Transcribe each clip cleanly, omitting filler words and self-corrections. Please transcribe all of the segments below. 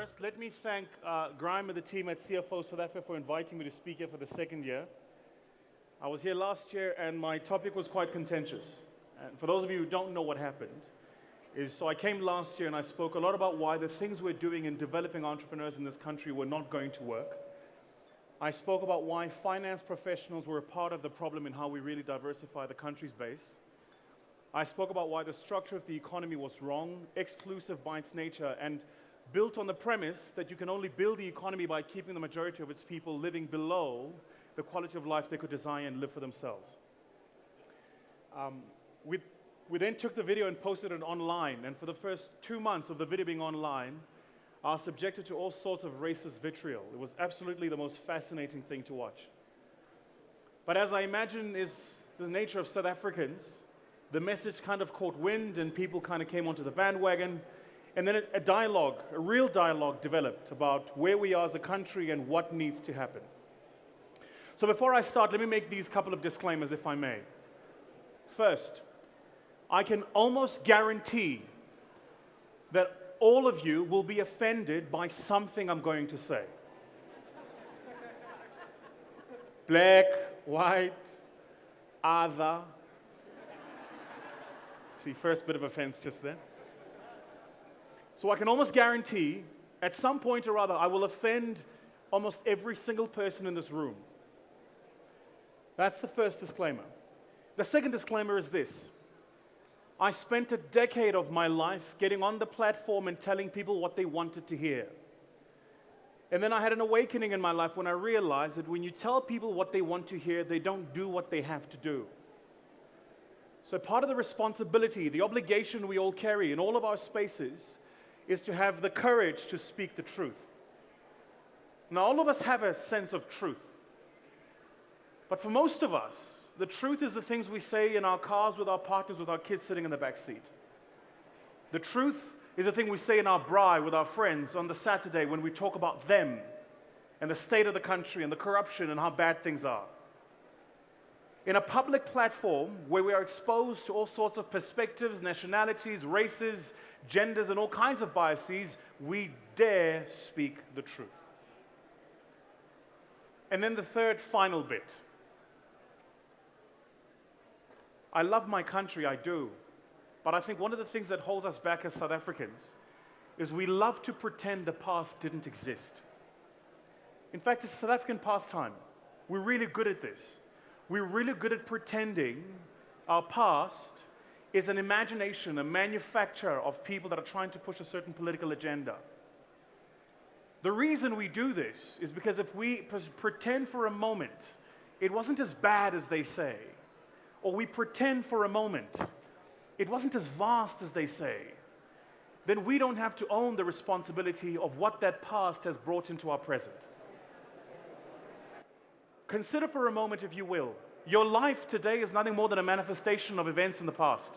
First, let me thank Grime and the team at CFO South Africa for inviting me to speak here for the second year. I was here last year and my topic was quite contentious. And for those of you who don't know what happened, so I came last year and I spoke a lot about why the things we're doing in developing entrepreneurs in this country were not going to work. I spoke about why finance professionals were a part of the problem in how we really diversify the country's base. I spoke about why the structure of the economy was wrong, exclusive by its nature, and built on the premise that you can only build the economy by keeping the majority of its people living below the quality of life they could desire and live for themselves. We then took the video and posted it online, and for the first 2 months of the video being online, I was subjected to all sorts of racist vitriol. It was absolutely the most fascinating thing to watch. But as I imagine is the nature of South Africans, the message kind of caught wind and people kind of came onto the bandwagon. And then a dialogue, a real dialogue developed about where we are as a country and what needs to happen. So before I start, let me make these couple of disclaimers, if I may. First, I can almost guarantee that all of you will be offended by something I'm going to say. Black, white, other. See, first bit of offense just there. So I can almost guarantee, at some point or other, I will offend almost every single person in this room. That's the first disclaimer. The second disclaimer is this. I spent a decade of my life getting on the platform and telling people what they wanted to hear. And then I had an awakening in my life when I realized that when you tell people what they want to hear, they don't do what they have to do. So part of the responsibility, the obligation we all carry in all of our spaces is to have the courage to speak the truth. Now, all of us have a sense of truth. But for most of us, the truth is the things we say in our cars with our partners, with our kids sitting in the back seat. The truth is the thing we say in our braai with our friends on the Saturday when we talk about them and the state of the country and the corruption and how bad things are. In a public platform where we are exposed to all sorts of perspectives, nationalities, races, genders, and all kinds of biases, we dare speak the truth. And then the third, final bit. I love my country, I do. But I think one of the things that holds us back as South Africans is we love to pretend the past didn't exist. In fact, it's a South African pastime. We're really good at this. We're really good at pretending our past is an imagination, a manufacture of people that are trying to push a certain political agenda. The reason we do this is because if we pretend for a moment it wasn't as bad as they say, or we pretend for a moment it wasn't as vast as they say, then we don't have to own the responsibility of what that past has brought into our present. Consider for a moment, if you will, your life today is nothing more than a manifestation of events in the past.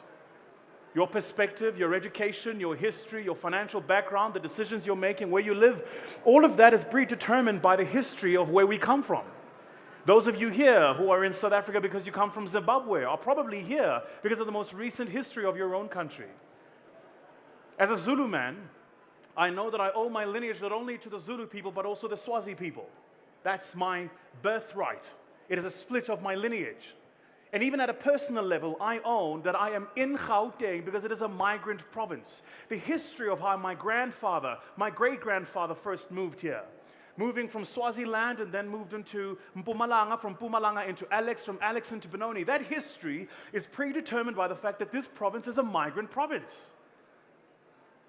Your perspective, your education, your history, your financial background, the decisions you're making, where you live, all of that is predetermined by the history of where we come from. Those of you here who are in South Africa because you come from Zimbabwe are probably here because of the most recent history of your own country. As a Zulu man, I know that I owe my lineage not only to the Zulu people but also the Swazi people. That's my birthright. It is a split of my lineage. And even at a personal level, I own that I am in Gauteng because it is a migrant province. The history of how my grandfather, my great-grandfather first moved here. Moving from Swaziland and then moved into Mpumalanga, from Mpumalanga into Alex, from Alex into Benoni. That history is predetermined by the fact that this province is a migrant province.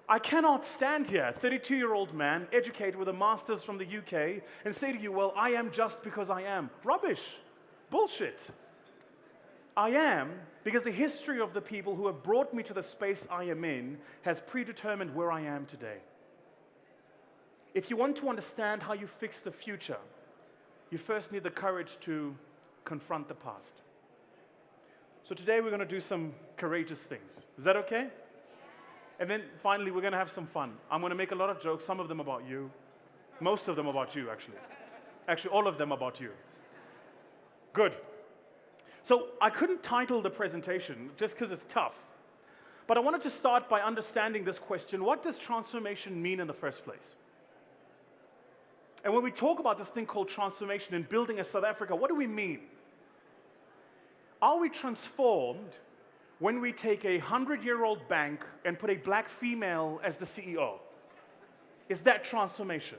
I cannot stand here, a 32-year-old man, educated with a master's from the UK, and say to you, well, I am just because I am. Rubbish. Bullshit. I am because the history of the people who have brought me to the space I am in has predetermined where I am today. If you want to understand how you fix the future, you first need the courage to confront the past. So today we're going to do some courageous things. Is that okay? And then finally, we're going to have some fun. I'm going to make a lot of jokes, some of them about you. Most of them about you, actually. Actually, all of them about you. Good. So I couldn't title the presentation just because it's tough. But I wanted to start by understanding this question: what does transformation mean in the first place? And when we talk about this thing called transformation and building a South Africa, what do we mean? Are we transformed when we take a 100-year-old bank and put a black female as the CEO? Is that transformation?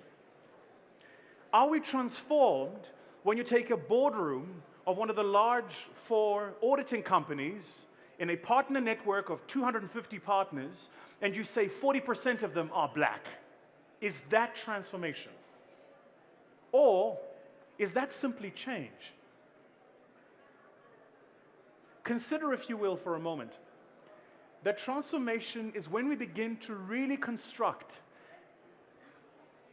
Are we transformed when you take a boardroom of one of the large 4 auditing companies in a partner network of 250 partners and you say 40% of them are black? Is that transformation? Or is that simply change? Consider, if you will, for a moment, that transformation is when we begin to really construct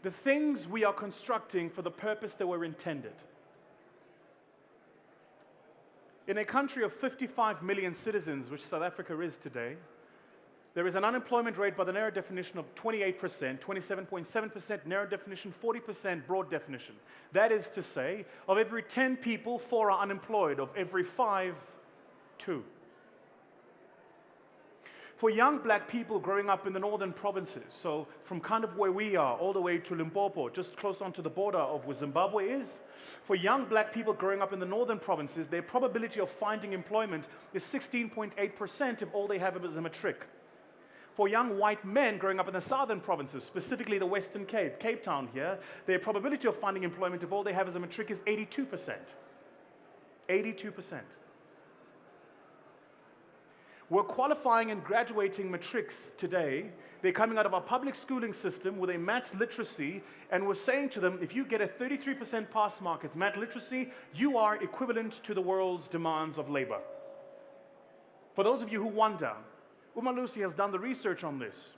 the things we are constructing for the purpose that were intended. In a country of 55 million citizens, which South Africa is today, there is an unemployment rate by the narrow definition of 28%, 27.7% narrow definition, 40% broad definition. That is to say, of every 10 people, 4 are unemployed. Of every 5, 2. For young black people growing up in the northern provinces, so from kind of where we are all the way to Limpopo, just close onto the border of where Zimbabwe is, for young black people growing up in the northern provinces, their probability of finding employment is 16.8% if all they have is a matric. For young white men growing up in the southern provinces, specifically the Western Cape, Cape Town here, their probability of finding employment if all they have is a matric is 82%. 82%. We're qualifying and graduating matrics today. They're coming out of our public schooling system with a maths literacy, and we're saying to them, if you get a 33% pass mark, it's math literacy, you are equivalent to the world's demands of labor. For those of you who wonder, Umalusi has done the research on this.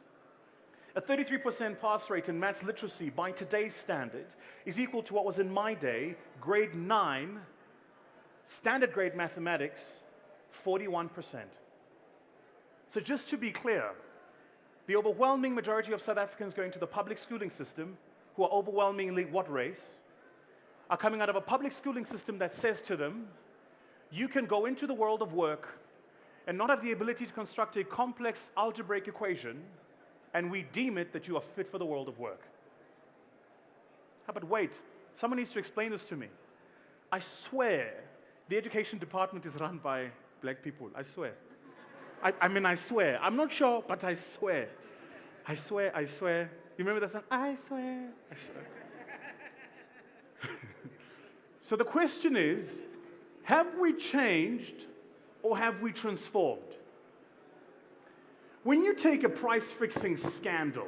A 33% pass rate in maths literacy by today's standard is equal to what was in my day, grade 9, standard grade mathematics, 41%. So just to be clear, the overwhelming majority of South Africans going to the public schooling system, who are overwhelmingly what race, are coming out of a public schooling system that says to them, you can go into the world of work and not have the ability to construct a complex algebraic equation, and we deem it that you are fit for the world of work. But wait, someone needs to explain this to me. I swear the education department is run by black people, I swear. I mean, I swear. I'm not sure, but I swear. I swear, I swear. You remember that song? I swear, I swear. So the question is, have we changed or have we transformed? When you take a price-fixing scandal,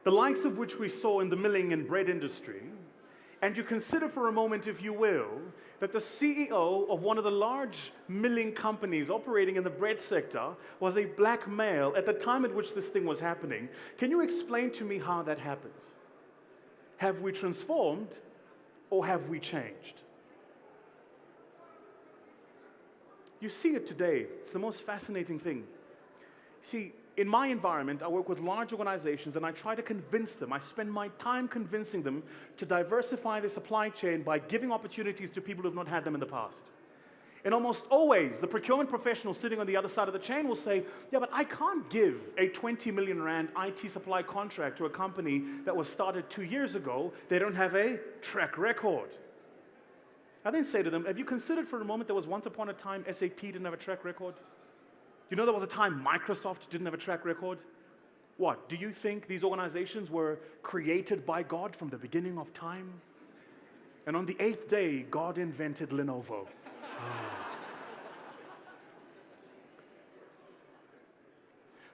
the likes of which we saw in the milling and bread industry, and you consider for a moment, if you will, that the CEO of one of the large milling companies operating in the bread sector was a black male at the time at which this thing was happening, can you explain to me how that happens? Have we transformed or have we changed? You see it today. It's the most fascinating thing. See, in my environment, I work with large organizations and I try to convince them, I spend my time convincing them to diversify their supply chain by giving opportunities to people who have not had them in the past. And almost always, the procurement professional sitting on the other side of the chain will say, yeah, but I can't give a 20 million rand IT supply contract to a company that was started 2 years ago. They don't have a track record. I then say to them, have you considered for a moment there was once upon a time SAP didn't have a track record? You know there was a time Microsoft didn't have a track record? What, do you think these organizations were created by God from the beginning of time? And on the 8th day, God invented Lenovo.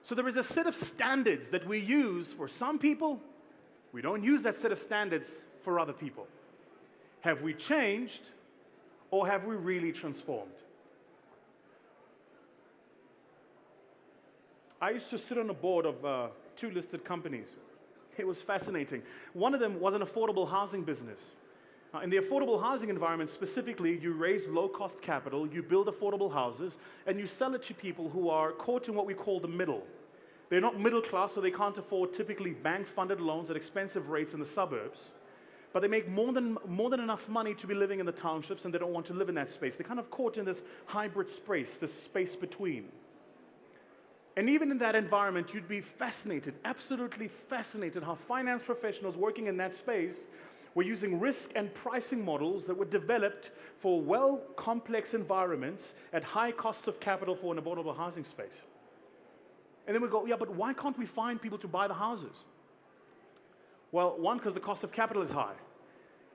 So there is a set of standards that we use for some people. We don't use that set of standards for other people. Have we changed or have we really transformed? I used to sit on a board of 2 listed companies. It was fascinating. One of them was an affordable housing business. In the affordable housing environment specifically, you raise low-cost capital, you build affordable houses, and you sell it to people who are caught in what we call the middle. They're not middle class, so they can't afford typically bank-funded loans at expensive rates in the suburbs. But they make more than enough money to be living in the townships, and they don't want to live in that space. They're kind of caught in this hybrid space, this space between. And even in that environment, you'd be fascinated, absolutely fascinated, how finance professionals working in that space We're using risk and pricing models that were developed for complex environments at high costs of capital for an affordable housing space. And then we go, yeah, but why can't we find people to buy the houses? Well, one, because the cost of capital is high.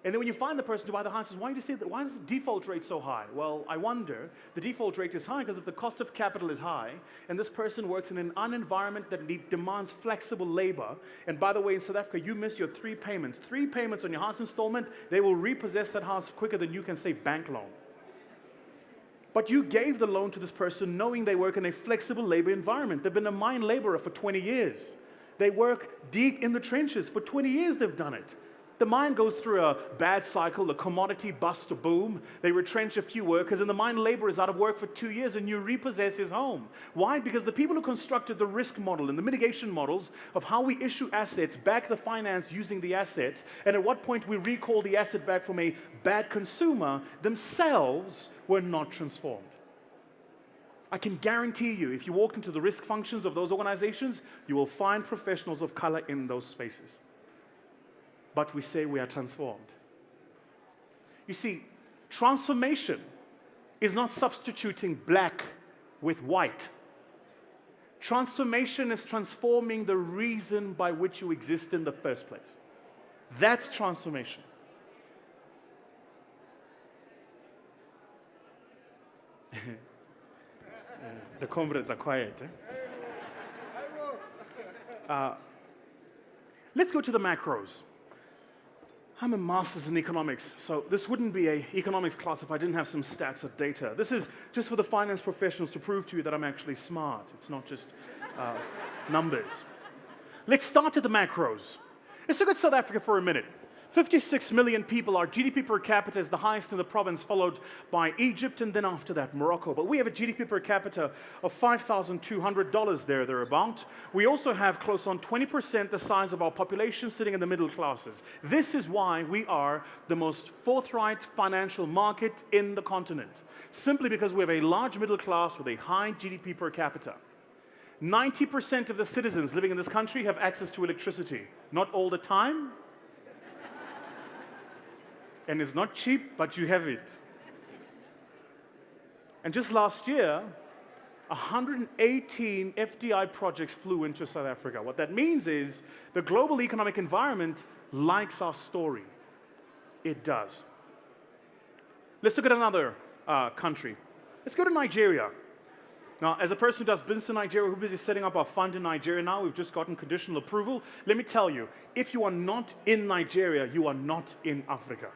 And then when you find the person to buy the houses, why is the default rate so high? Well, I wonder, the default rate is high because if the cost of capital is high, and this person works in an environment that demands flexible labor, and by the way, in South Africa, you miss your 3 payments. 3 payments on your house installment, they will repossess that house quicker than you can say bank loan. But you gave the loan to this person knowing they work in a flexible labor environment. They've been a mine laborer for 20 years. They work deep in the trenches. For 20 years, they've done it. The mine goes through a bad cycle, a commodity bust or boom. They retrench a few workers, and the mine laborer is out of work for 2 years, and you repossess his home. Why? Because the people who constructed the risk model and the mitigation models of how we issue assets, back the finance using the assets, and at what point we recall the asset back from a bad consumer, themselves were not transformed. I can guarantee you, if you walk into the risk functions of those organizations, you will find professionals of color in those spaces. But we say we are transformed. You see, transformation is not substituting black with white. Transformation is transforming the reason by which you exist in the first place. That's transformation. The comrades are quiet. Let's go to the macros. I'm a master's in economics, so this wouldn't be an economics class if I didn't have some stats or data. This is just for the finance professionals to prove to you that I'm actually smart. It's not just numbers. Let's start at the macros. Let's look at South Africa for a minute. 56 million people. Our GDP per capita is the highest in the province, followed by Egypt, and then after that, Morocco. But we have a GDP per capita of $5,200 thereabout. We also have close on 20% the size of our population sitting in the middle classes. This is why we are the most forthright financial market in the continent, simply because we have a large middle class with a high GDP per capita. 90% of the citizens living in this country have access to electricity. Not all the time, and it's not cheap, but you have it. And just last year, 118 FDI projects flew into South Africa. What that means is the global economic environment likes our story. It does. Let's look at another country. Let's go to Nigeria. Now, as a person who does business in Nigeria, we're busy setting up our fund in Nigeria now. We've just gotten conditional approval. Let me tell you, if you are not in Nigeria, you are not in Africa.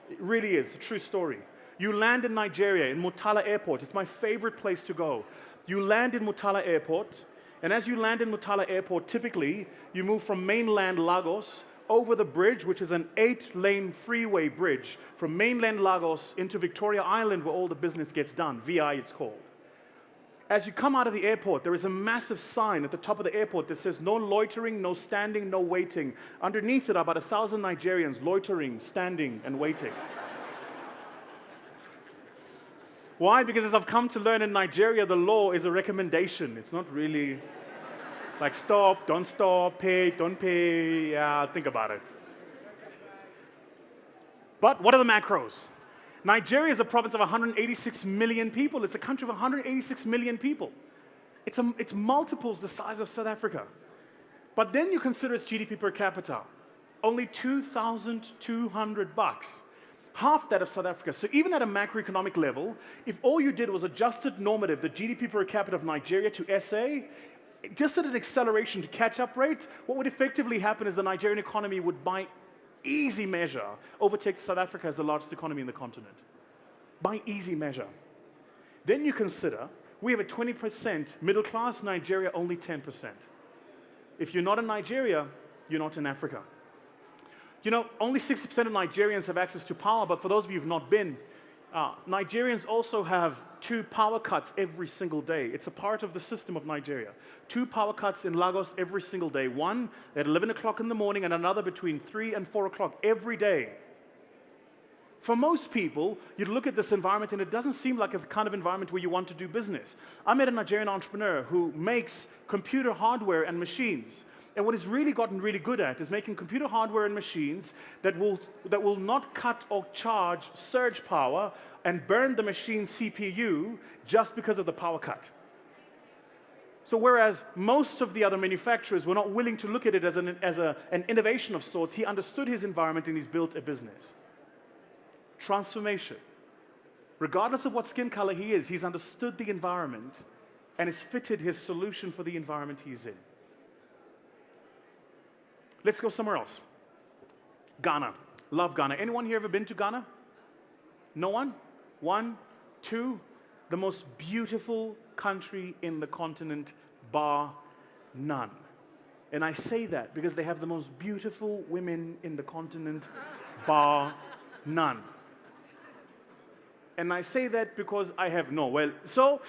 It really is a true story. You land in Nigeria, in Murtala Airport. It's my favorite place to go. You land in Murtala Airport, and as you land in Murtala Airport, typically, you move from mainland Lagos over the bridge, which is an 8-lane freeway bridge, from mainland Lagos into Victoria Island, where all the business gets done. VI, it's called. As you come out of the airport, there is a massive sign at the top of the airport that says no loitering, no standing, no waiting. Underneath it are about 1,000 Nigerians loitering, standing, and waiting. Why? Because as I've come to learn in Nigeria, the law is a recommendation. It's not really like stop, don't stop, pay, don't pay. Yeah, think about it. But what are the macros? Nigeria is a province of 186 million people. It's a country of 186 million people. It's multiples the size of South Africa. But then you consider its GDP per capita. Only $2,200. Half that of South Africa. So even at a macroeconomic level, if all you did was adjusted normative, the GDP per capita of Nigeria to SA, just at an acceleration to catch-up rate, what would effectively happen is the Nigerian economy would, by easy measure, overtake South Africa as the largest economy in the continent. By easy measure. Then you consider, we have a 20% middle class, Nigeria only 10%. If you're not in Nigeria, you're not in Africa. You know, only 60% of Nigerians have access to power, but for those of you who've not been, Nigerians also have 2 power cuts every single day. It's a part of the system of Nigeria. 2 power cuts in Lagos every single day. One at 11 o'clock in the morning and another between 3 and 4 o'clock every day. For most people, you look at this environment and it doesn't seem like a kind of environment where you want to do business. I met a Nigerian entrepreneur who makes computer hardware and machines. And what he's really gotten really good at is making computer hardware and machines that will not cut or charge surge power and burn the machine's CPU just because of the power cut. So whereas most of the other manufacturers were not willing to look at it as an innovation of sorts, he understood his environment and he's built a business. Transformation. Regardless of what skin color he is, he's understood the environment and has fitted his solution for the environment he's in. Let's go somewhere else. Ghana. Love Ghana. Anyone here ever been to Ghana? No one? One? Two? The most beautiful country in the continent, bar none. And I say that because they have the most beautiful women in the continent, bar none. And I say that because I have no. Well, so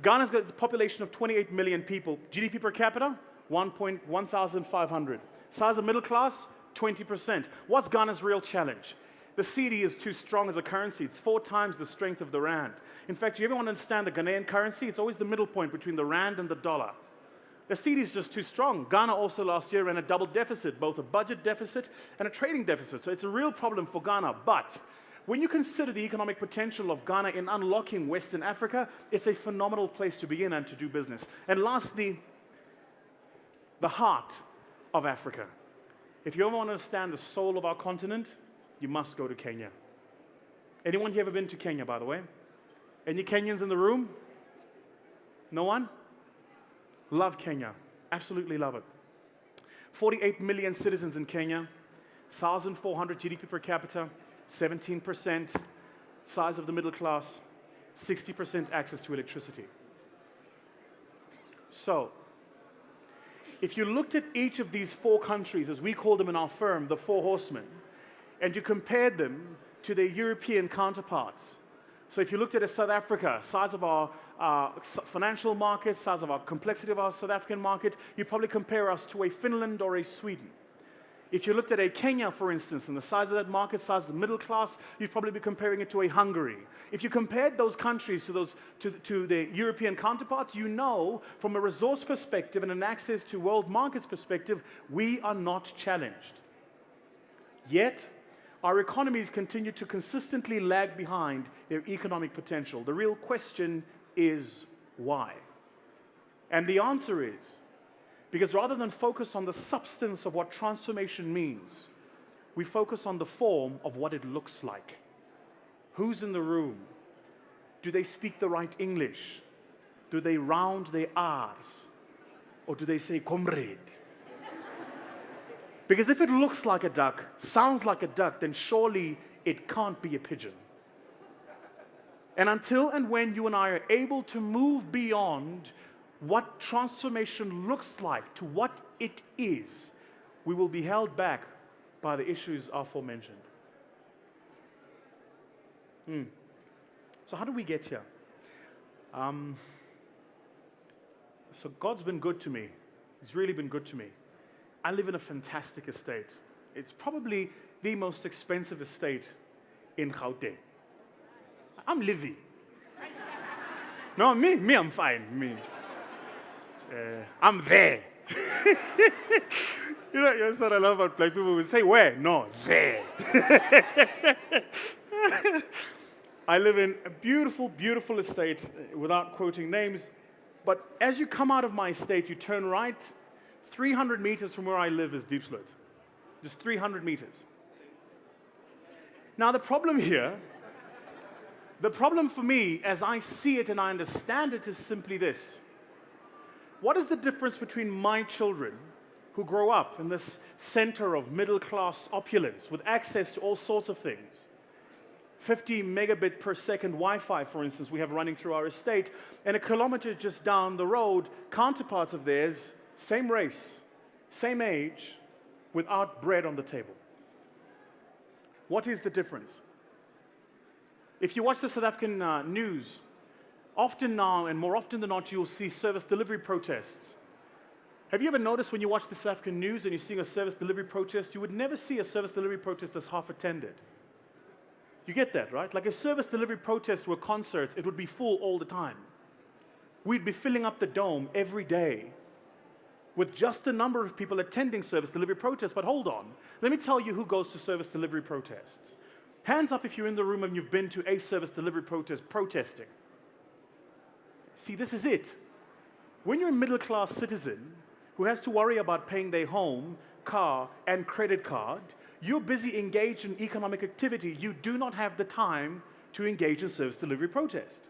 Ghana's got a population of 28 million people. GDP per capita, 1,500. Size of middle class, 20%. What's Ghana's real challenge? The cedi is too strong as a currency. It's 4 times the strength of the rand. In fact, you ever want to understand the Ghanaian currency? It's always the middle point between the rand and the dollar. The cedi is just too strong. Ghana also last year ran a double deficit, both a budget deficit and a trading deficit. So it's a real problem for Ghana. But when you consider the economic potential of Ghana in unlocking Western Africa, it's a phenomenal place to begin and to do business. And lastly, the heart of Africa. If you ever want to understand the soul of our continent, you must go to Kenya. Anyone here ever been to Kenya, by the way? Any Kenyans in the room? No one? Love Kenya. Absolutely love it. 48 million citizens in Kenya, 1,400 GDP per capita, 17% size of the middle class, 60% access to electricity. So, if you looked at each of these 4 countries, as we call them in our firm, the 4 horsemen, and you compared them to their European counterparts. So if you looked at South Africa, size of our financial market, size of our complexity of our South African market, you'd probably compare us to a Finland or a Sweden. If you looked at a Kenya, for instance, and the size of that market, size of the middle class, you'd probably be comparing it to a Hungary. If you compared those countries to the European counterparts, you know from a resource perspective and an access to world markets perspective, we are not challenged. Yet, our economies continue to consistently lag behind their economic potential. The real question is why? And the answer is, because rather than focus on the substance of what transformation means, we focus on the form of what it looks like. Who's in the room? Do they speak the right English? Do they round their R's? Or do they say comrade? Because if it looks like a duck, sounds like a duck, then surely it can't be a pigeon. And until and when you and I are able to move beyond what transformation looks like to what it is, we will be held back by the issues aforementioned. So how do we get here? So God's been good to me. He's really been good to me. I live in a fantastic estate. It's probably the most expensive estate in Gauteng. I'm living. No, me, I'm fine. Me, I'm there. You know, that's what I love about black people. We say where? No, there. I live in a beautiful, beautiful estate, without quoting names. But as you come out of my estate, you turn right. 300 meters from where I live is Diepsloot. Just 300 meters. Now the problem here, the problem for me, as I see it and I understand it, is simply this. What is the difference between my children, who grow up in this center of middle-class opulence, with access to all sorts of things, 50 megabit per second Wi-Fi, for instance, we have running through our estate, and a kilometer just down the road, counterparts of theirs, same race, same age, without bread on the table. What is the difference? If you watch the South African news, often now and more often than not, you'll see service delivery protests. Have you ever noticed when you watch the South African news and you're seeing a service delivery protest, you would never see a service delivery protest that's half attended? You get that, right? Like if service delivery protests were concerts, it would be full all the time. we'd be filling up the dome every day with just a number of people attending service delivery protests. But hold on, let me tell you who goes to service delivery protests. Hands up if you're in the room and you've been to a service delivery protest protesting. See, this is it. When you're a middle-class citizen who has to worry about paying their home, car, and credit card, you're busy engaged in economic activity. You do not have the time to engage in service delivery protest.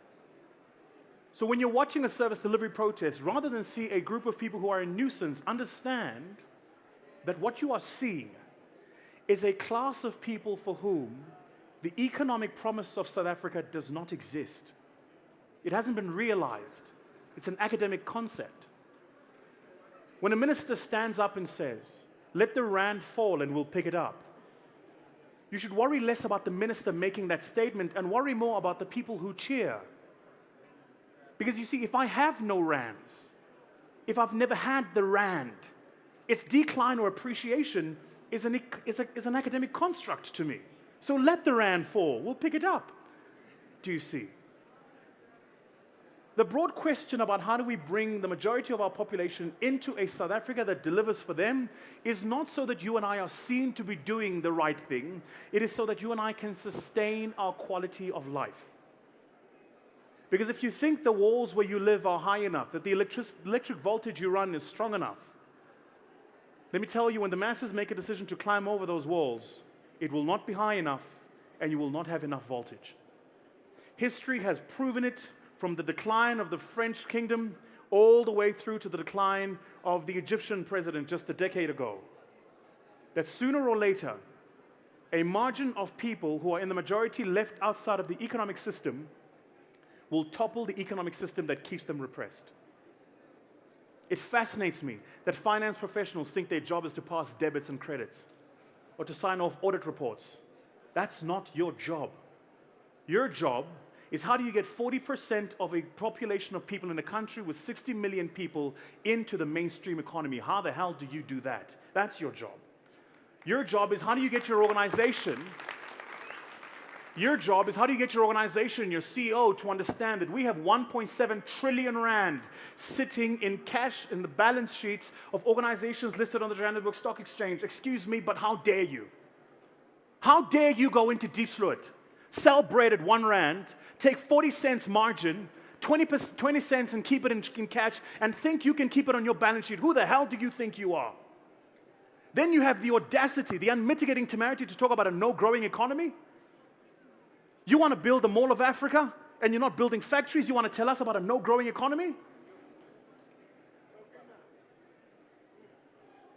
So when you're watching a service delivery protest, rather than see a group of people who are a nuisance, understand that what you are seeing is a class of people for whom the economic promise of South Africa does not exist. It hasn't been realized. It's an academic concept. When a minister stands up and says, "Let the rand fall and we'll pick it up," you should worry less about the minister making that statement and worry more about the people who cheer. Because you see, if I have no rands, if I've never had the rand, its decline or appreciation is an academic construct to me. So let the rand fall, we'll pick it up. Do you see? The broad question about how do we bring the majority of our population into a South Africa that delivers for them is not so that you and I are seen to be doing the right thing. It is so that you and I can sustain our quality of life. Because if you think the walls where you live are high enough, that the electric voltage you run is strong enough, let me tell you, when the masses make a decision to climb over those walls, it will not be high enough and you will not have enough voltage. History has proven it, from the decline of the French kingdom all the way through to the decline of the Egyptian president just a decade ago, that sooner or later, a margin of people who are in the majority left outside of the economic system will topple the economic system that keeps them repressed. It fascinates me that finance professionals think their job is to pass debits and credits or to sign off audit reports. That's not your job. Your job is how do you get 40% of a population of people in a country with 60 million people into the mainstream economy? How the hell do you do that? That's your job. Your job is how do you get your organization Your job is how do you get your organization, your CEO, to understand that we have 1.7 trillion rand sitting in cash in the balance sheets of organizations listed on the Johannesburg Stock Exchange. Excuse me, but how dare you? How dare you go into Diepsloot, sell bread at 1 rand, take 40 cents margin, 20 cents and keep it in cash, and think you can keep it on your balance sheet? Who the hell do you think you are? Then you have the audacity, the unmitigating temerity to talk about a no-growing economy? You want to build the Mall of Africa, and you're not building factories? You want to tell us about a no-growing economy?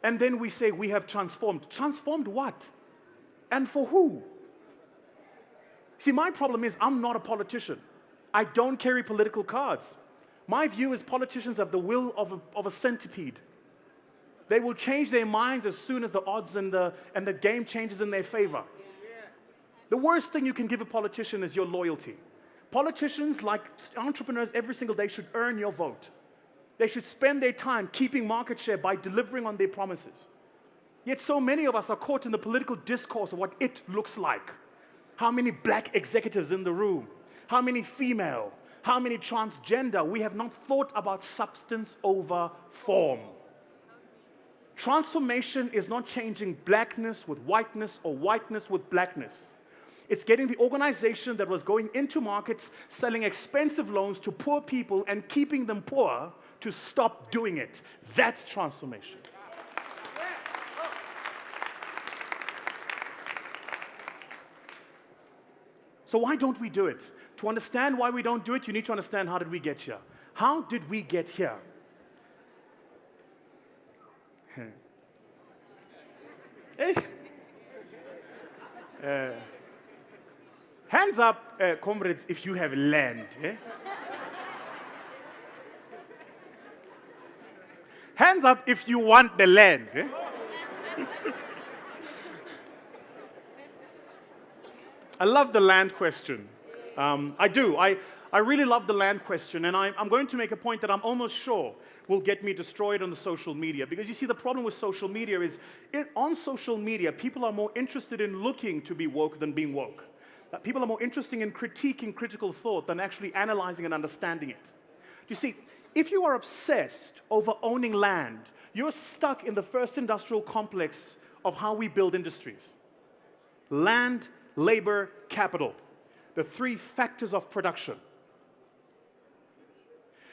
And then we say we have transformed. Transformed what? And for who? See, my problem is I'm not a politician. I don't carry political cards. My view is politicians have the will of a centipede. They will change their minds as soon as the odds and the game changes in their favor. The worst thing you can give a politician is your loyalty. Politicians, like entrepreneurs every single day, should earn your vote. They should spend their time keeping market share by delivering on their promises. Yet so many of us are caught in the political discourse of what it looks like. How many black executives in the room? How many female? How many transgender? We have not thought about substance over form. Transformation is not changing blackness with whiteness or whiteness with blackness. It's getting the organization that was going into markets, selling expensive loans to poor people and keeping them poor to stop doing it. That's transformation. So why don't we do it? To understand why we don't do it, you need to understand how did we get here. How did we get here? Hands up, comrades, if you have land. Hands up if you want the land. I love the land question. I do. I really love the land question, and I'm going to make a point that I'm almost sure will get me destroyed on the social media. Because you see, the problem with social media is, on social media, people are more interested in looking to be woke than being woke. People are more interested in critiquing critical thought than actually analyzing and understanding it. You see, if you are obsessed over owning land, you're stuck in the first industrial complex of how we build industries. Land, labor, capital. The three factors of production.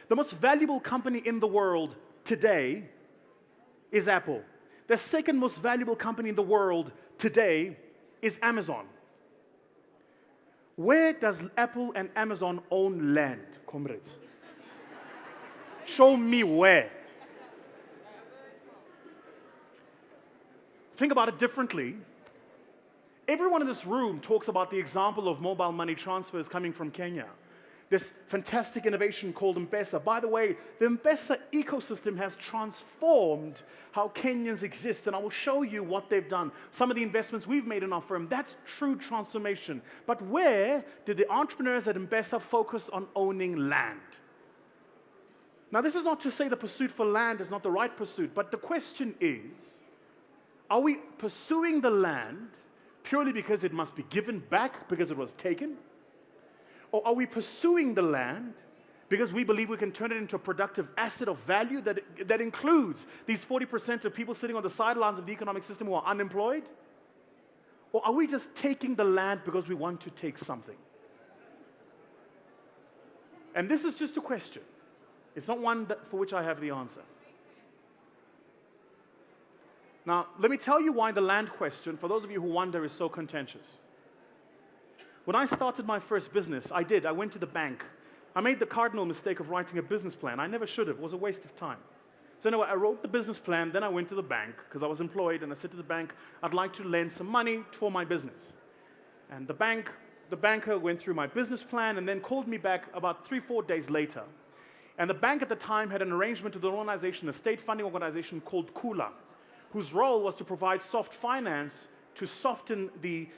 The most valuable company in the world today is Apple. The second most valuable company in the world today is Amazon. Where does Apple and Amazon own land, comrades? Show me where. Think about it differently. Everyone in this room talks about the example of mobile money transfers coming from Kenya. This fantastic innovation called M-Pesa. By the way, the M-Pesa ecosystem has transformed how Kenyans exist, and I will show you what they've done. Some of the investments we've made in our firm, that's true transformation. But where did the entrepreneurs at M-Pesa focus on owning land? Now, this is not to say the pursuit for land is not the right pursuit, but the question is, are we pursuing the land purely because it must be given back because it was taken? Or are we pursuing the land because we believe we can turn it into a productive asset of value that includes these 40% of people sitting on the sidelines of the economic system who are unemployed? Or are we just taking the land because we want to take something? And this is just a question. It's not one for which I have the answer. Now, let me tell you why the land question, for those of you who wonder, is so contentious. When I started my first business, I went to the bank. I made the cardinal mistake of writing a business plan. I never should have. It was a waste of time. So anyway, I wrote the business plan, then I went to the bank, because I was employed, and I said to the bank, I'd like to lend some money for my business. And the banker went through my business plan and then called me back about 3-4 days later. And the bank at the time had an arrangement with an organization, a state funding organization called Kula, whose role was to provide soft finance to soften the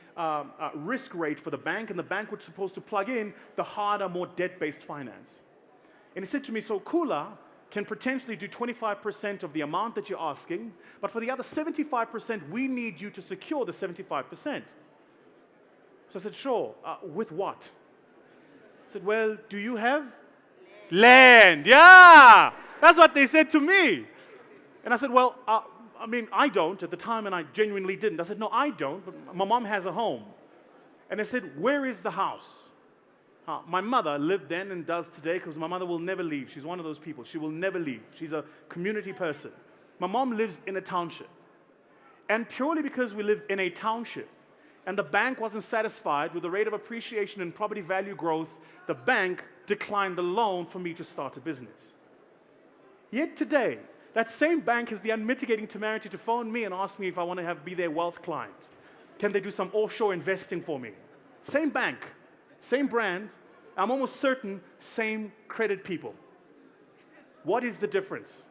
risk rate for the bank, and the bank was supposed to plug in the harder, more debt-based finance. And he said to me, so Kula can potentially do 25% of the amount that you're asking, but for the other 75%, we need you to secure the 75%. So I said, sure, with what? I said, well, do you have? Land, yeah! That's what they said to me. And I said, well, I don't at the time, and I genuinely didn't. I said, no, I don't, but my mom has a home. And I said, where is the house? My mother lived then and does today, because my mother will never leave. She's one of those people. She will never leave. She's a community person. My mom lives in a township. And purely because we live in a township, and the bank wasn't satisfied with the rate of appreciation and property value growth, the bank declined the loan for me to start a business. Yet today, that same bank has the unmitigating temerity to phone me and ask me if I want to be their wealth client. Can they do some offshore investing for me? Same bank, same brand, I'm almost certain same credit people. What is the difference?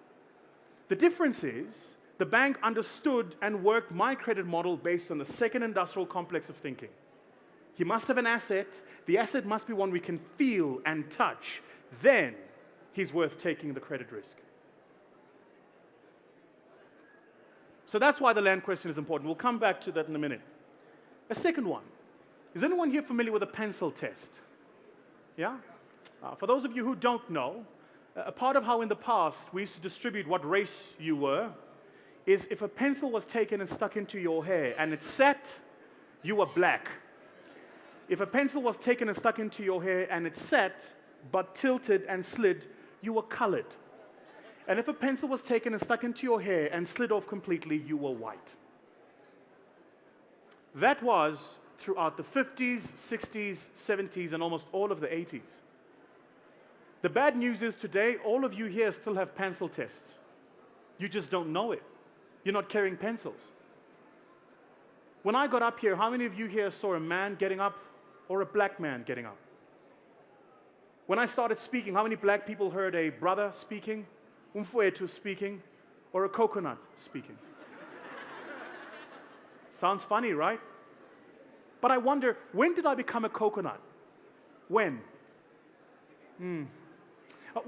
The difference is the bank understood and worked my credit model based on the second industrial complex of thinking. He must have an asset. The asset must be one we can feel and touch. Then he's worth taking the credit risk. So that's why the land question is important. We'll come back to that in a minute. A second one. Is anyone here familiar with a pencil test? Yeah? For those of you who don't know, a part of how in the past we used to distribute what race you were is if a pencil was taken and stuck into your hair and it sat, you were black. If a pencil was taken and stuck into your hair and it sat, but tilted and slid, you were colored. And if a pencil was taken and stuck into your hair and slid off completely, you were white. That was throughout the 50s, 60s, 70s, and almost all of the 80s. The bad news is today, all of you here still have pencil tests. You just don't know it. You're not carrying pencils. When I got up here, how many of you here saw a man getting up or a black man getting up? When I started speaking, how many black people heard a brother speaking, umfowethu speaking, or a coconut speaking? Sounds funny, right? But I wonder, when did I become a coconut? When?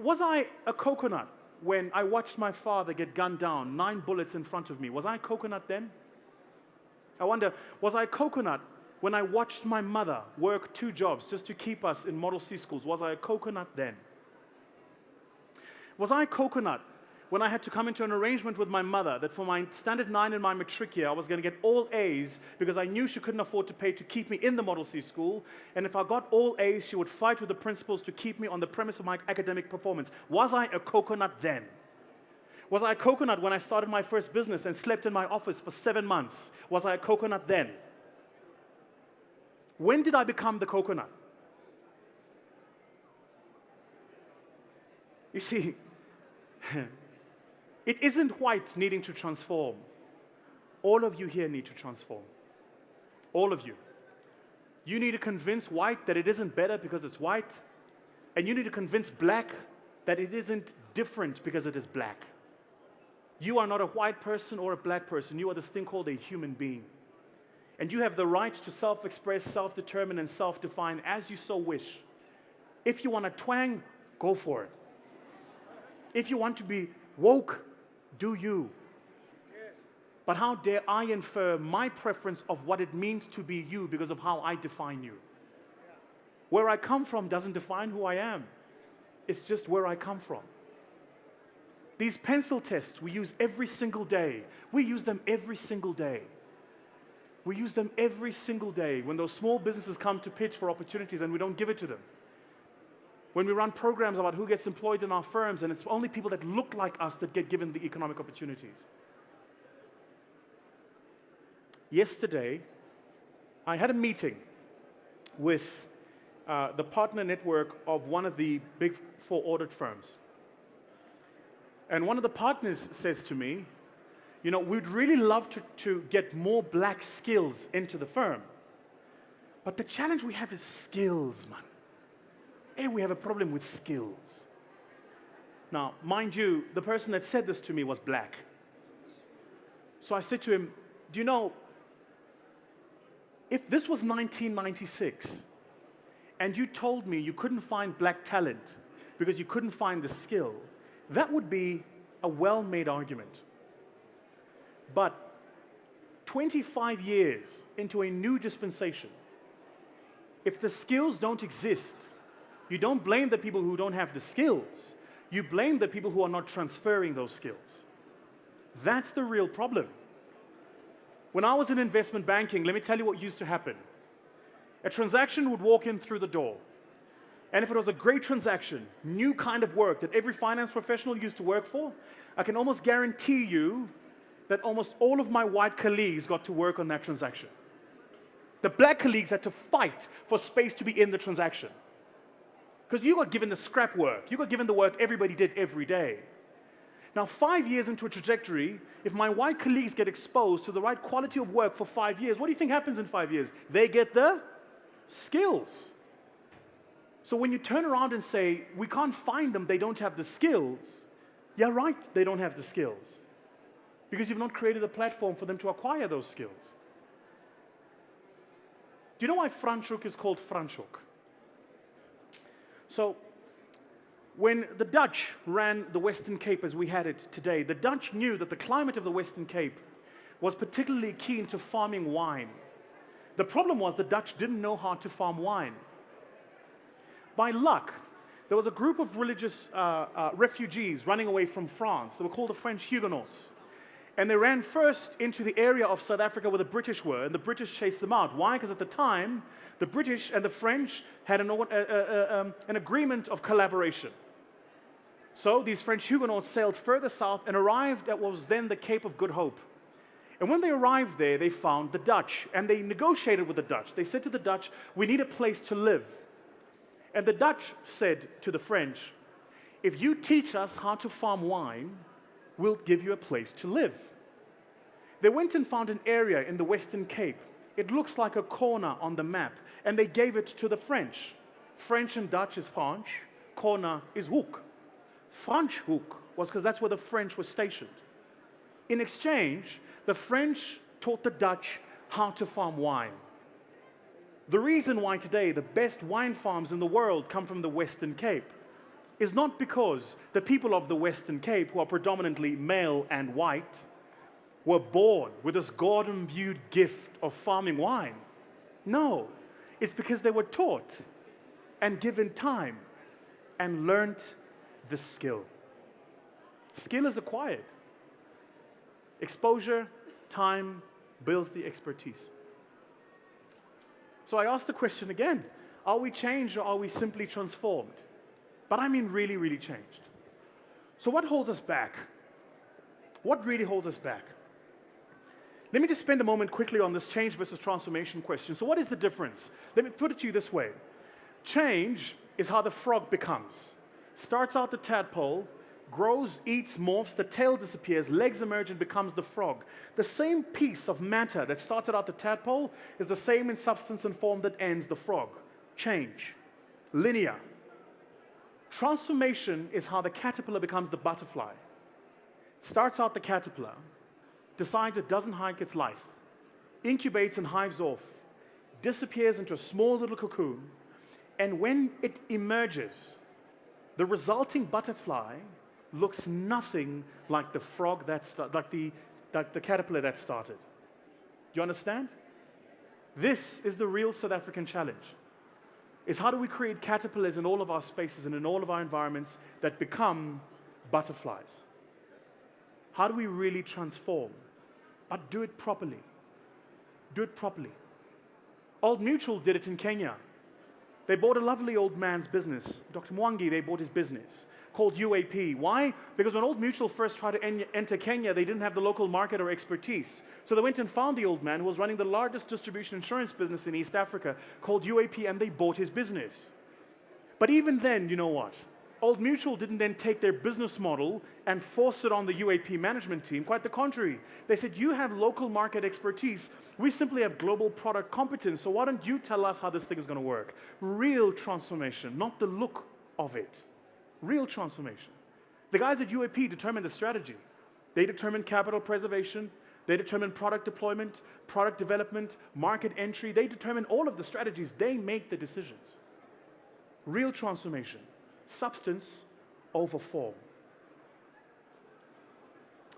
Was I a coconut when I watched my father get gunned down, 9 bullets in front of me? Was I a coconut then? I wonder, was I a coconut when I watched my mother work 2 jobs just to keep us in Model C schools? Was I a coconut then? Was I coconut when I had to come into an arrangement with my mother that for my standard 9 in my matric year, I was going to get all A's because I knew she couldn't afford to pay to keep me in the Model C school, and if I got all A's, she would fight with the principals to keep me on the premise of my academic performance? Was I a coconut then? Was I a coconut when I started my first business and slept in my office for 7 months? Was I a coconut then? When did I become the coconut? You see, it isn't white needing to transform. All of you here need to transform. All of you. You need to convince white that it isn't better because it's white, and you need to convince black that it isn't different because it is black. You are not a white person or a black person. You are this thing called a human being. And you have the right to self-express, self-determine, and self-define as you so wish. If you want to twang, go for it. If you want to be woke, do you. But how dare I infer my preference of what it means to be you because of how I define you? Where I come from doesn't define who I am. It's just where I come from. These pencil tests we use every single day. We use them every single day. We use them every single day when those small businesses come to pitch for opportunities and we don't give it to them. When we run programs about who gets employed in our firms and it's only people that look like us that get given the economic opportunities. Yesterday, I had a meeting with the partner network of one of the big 4 audit firms. And one of the partners says to me, you know, we'd really love to get more black skills into the firm. But the challenge we have is skills, man. Hey, we have a problem with skills. Now, mind you, the person that said this to me was black. So I said to him, do you know, if this was 1996, and you told me you couldn't find black talent because you couldn't find the skill, that would be a well-made argument. But 25 years into a new dispensation, if the skills don't exist, you don't blame the people who don't have the skills. You blame the people who are not transferring those skills. That's the real problem. When I was in investment banking, let me tell you what used to happen. A transaction would walk in through the door. And if it was a great transaction, new kind of work that every finance professional used to work for, I can almost guarantee you that almost all of my white colleagues got to work on that transaction. The black colleagues had to fight for space to be in the transaction. Because you got given the scrap work. You got given the work everybody did every day. Now, 5 years into a trajectory, if my white colleagues get exposed to the right quality of work for 5 years, what do you think happens in 5 years? They get the skills. So when you turn around and say, we can't find them, they don't have the skills, yeah, right, they don't have the skills. Because you've not created a platform for them to acquire those skills. Do you know why Franschhoek is called Franschhoek? So, when the Dutch ran the Western Cape as we had it today, the Dutch knew that the climate of the Western Cape was particularly keen to farming wine. The problem was the Dutch didn't know how to farm wine. By luck, there was a group of religious refugees running away from France. They were called the French Huguenots. And they ran first into the area of South Africa where the British were, and the British chased them out. Why? Because at the time, the British and the French had an agreement of collaboration. So these French Huguenots sailed further south and arrived at what was then the Cape of Good Hope. And when they arrived there, they found the Dutch, and they negotiated with the Dutch. They said to the Dutch, we need a place to live. And the Dutch said to the French, if you teach us how to farm wine, we'll give you a place to live. They went and found an area in the Western Cape. It looks like a corner on the map, and they gave it to the French. French and Dutch is Fransch, corner is hoek. Franschhoek was because that's where the French were stationed. In exchange, the French taught the Dutch how to farm wine. The reason why today the best wine farms in the world come from the Western Cape is not because the people of the Western Cape, who are predominantly male and white, were born with this God-imbued gift of farming wine. No, it's because they were taught and given time and learned the skill. Skill is acquired. Exposure, time builds the expertise. So I ask the question again, are we changed or are we simply transformed? But I mean really, really changed. So what holds us back? What really holds us back? Let me just spend a moment quickly on this change versus transformation question. So what is the difference? Let me put it to you this way. Change is how the frog becomes. Starts out the tadpole, grows, eats, morphs, the tail disappears, legs emerge and becomes the frog. The same piece of matter that started out the tadpole is the same in substance and form that ends the frog. Change. Linear. Transformation is how the caterpillar becomes the butterfly. Starts out the caterpillar, decides it doesn't hike its life, incubates and hives off, disappears into a small little cocoon, and when it emerges, the resulting butterfly looks nothing like the frog like the caterpillar that started. Do you understand? This is the real South African challenge. Is how do we create caterpillars in all of our spaces and in all of our environments that become butterflies? How do we really transform? But do it properly. Do it properly. Old Mutual did it in Kenya. They bought a lovely old man's business. Dr. Mwangi, they bought his business called UAP. Why? Because when Old Mutual first tried to enter Kenya, they didn't have the local market or expertise. So they went and found the old man who was running the largest distribution insurance business in East Africa called UAP, and they bought his business. But even then, you know what? Old Mutual didn't then take their business model and force it on the UAP management team. Quite the contrary. They said, you have local market expertise. We simply have global product competence. So why don't you tell us how this thing is going to work? Real transformation, not the look of it. Real transformation. The guys at UAP determined the strategy. They determined capital preservation. They determined product deployment, product development, market entry. They determined all of the strategies. They make the decisions. Real transformation. Substance over form.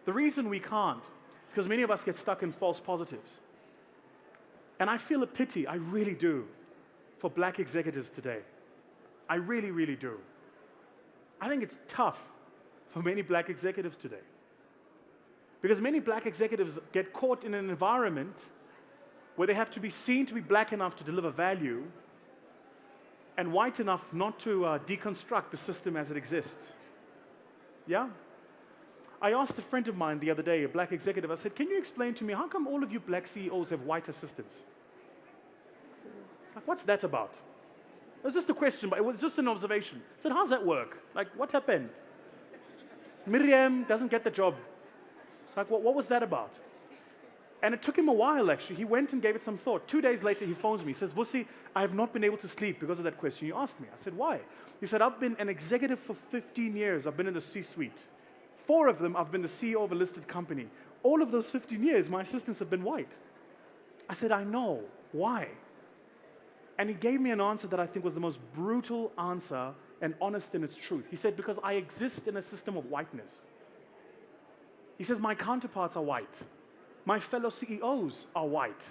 The reason we can't is because many of us get stuck in false positives. And I feel a pity, I really do, for black executives today. I really, really do. I think it's tough for many black executives today. Because many black executives get caught in an environment where they have to be seen to be black enough to deliver value and white enough not to deconstruct the system as it exists. Yeah? I asked a friend of mine the other day, a black executive, I said, can you explain to me, how come all of you black CEOs have white assistants? It's like, what's that about? It was just a question, but it was just an observation. I said, how's that work? Like, what happened? Miriam doesn't get the job. Like, what was that about? And it took him a while, actually. He went and gave it some thought. 2 days later, he phones me. He says, Vusi, I have not been able to sleep because of that question you asked me. I said, why? He said, I've been an executive for 15 years. I've been in the C-suite. 4 of them, I've been the CEO of a listed company. All of those 15 years, my assistants have been white. I said, I know. Why? And he gave me an answer that I think was the most brutal answer and honest in its truth. He said, because I exist in a system of whiteness. He says, my counterparts are white. My fellow CEOs are white.